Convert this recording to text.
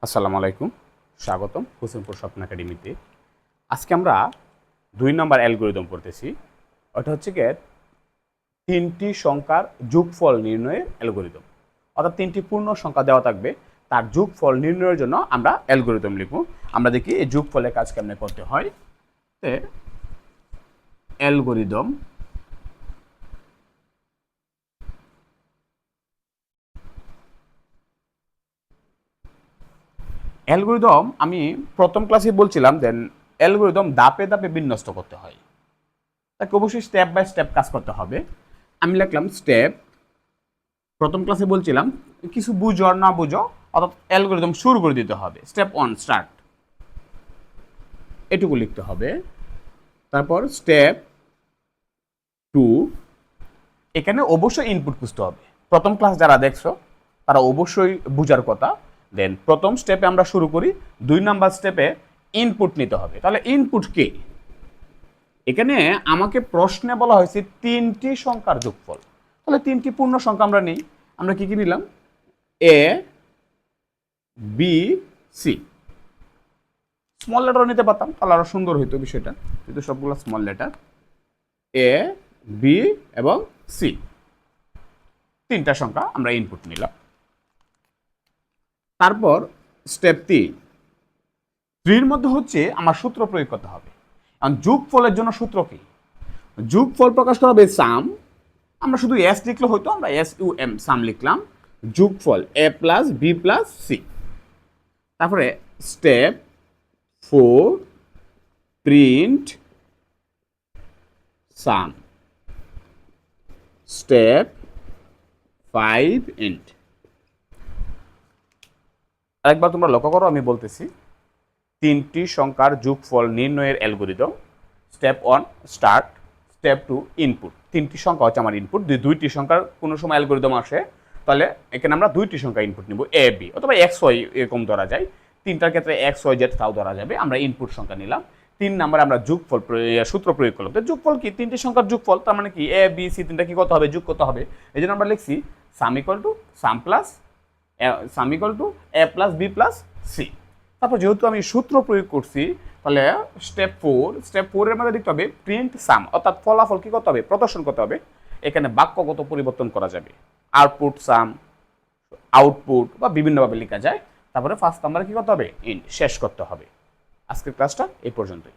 আসসালামু আলাইকুম, স্বাগতম হোসেনপুর স্বপ্ন একাডেমিতে। আজকে আমরা 2 নম্বর অ্যালগরিদম পড়তেছি। ওটা হচ্ছে গিয়ে 3টি সংখ্যার যোগফল নির্ণয়ের অ্যালগরিদম। অর্থাৎ 3টি পূর্ণ সংখ্যা দেওয়া থাকবে, তার যোগফল নির্ণয়ের জন্য আমরা অ্যালগরিদম লিখব। আমরা দেখি এই যোগফলের কাজ কেমনে করতে হয়। অ্যালগরিদম অ্যালগরিদম আমি প্রথম ক্লাসে বলছিলাম, দেন অ্যালগরিদম ধাপে ধাপে বিন্যস্ত করতে হয়, তাকে অবশ্যই স্টেপ বাই স্টেপ কাজ করতে হবে। আমি লিখলাম স্টেপ। প্রথম ক্লাসে বলছিলাম কিছু বুঝো আর না বুঝো, অর্থাৎ অ্যালগরিদম শুরু করে দিতে হবে। স্টেপ 1 স্টার্ট, এটুকু লিখতে হবে। তারপর স্টেপ 2, এখানে অবশ্যই ইনপুট খুঁজতে হবে। প্রথম ক্লাস যারা দেখছো তারা অবশ্যই বুঝার কথা। দেন প্রথম স্টেপে আমরা শুরু করি, 2 নাম্বার স্টেপে ইনপুট নিতে হবে। তাহলে ইনপুট কি? এখানে আমাকে প্রশ্নে বলা হয়েছে 3টি সংখ্যার যোগফল। তাহলে 3টি পূর্ণ সংখ্যা আমরা নিই। আমরা কি কি নিলাম? এ, বি, সি। স্মল লেটারও নিতে পারতাম, তাহলে আরো সুন্দর হইতো বিষয়টা, কিন্তু সবগুলো স্মল লেটার। এ, বি এবং সি, 3টা সংখ্যা আমরা ইনপুট নিলাম। তারপর স্টেপ 3 মধ্যে হচ্ছে আমার সূত্র প্রয়োগ করতে হবে। এখন যোগফলের জন্য সূত্র কি? যোগফল প্রকাশ করা হবে সাম। আমরা শুধু এস লিখলে হয়তো, আমরা এস ইউ এম সাম লিখলাম। যোগফল এ প্লাস বি প্লাস সি। তারপরে স্টেপ 4 প্রিন্ট সাম। Step 5 int. আরেকবার তোমরা লক্ষ্য করো, আমি বলতেছি 3টি সংখ্যার যোগফল নির্ণয়ের algorithm. Step 1 start, step 2 input. 3টি সংখ্যা হচ্ছে আমার ইনপুট। 2টি সংখ্যার কোনো সময় অ্যালগরিদম আসে, তাহলে এখানে আমরা 2টি সংখ্যা ইনপুট নিব, এ বি অথবা এক্স ওয়াই এরকম ধরা যায়। 3টার ক্ষেত্রে এক্স ওয়াই জেড তাও ধরা যাবে। আমরা ইনপুট সংখ্যা নিলাম। 3 নাম্বারে আমরা যোগফল সূত্র প্রয়োগ করলাম। তো যোগফল কি? 3টি সংখ্যার যোগফল, তার মানে কি এ বি সি 3টা কি করতে হবে? যোগ করতে হবে। এই জন্য আমরা লিখছি sum equal to sum plus sum equal to A plus B plus C. তারপর যেহেতু আমি সূত্র প্রয়োগ করছি, তাহলে স্টেপ 4 এর মধ্যে লিখতে হবে প্রিন্ট সাম, অর্থাৎ ফলাফল কি করতে হবে? প্রদর্শন করতে হবে। এখানে বাক্যগত পরিবর্তন করা যাবে, আউটপুট সাম, আউটপুট বা বিভিন্নভাবে লেখা যায়। তারপরে ফার্স্ট নাম্বারে কি করতে হবে? ইন্ট, শেষ করতে হবে। আজকের ক্লাসটা এই পর্যন্তই।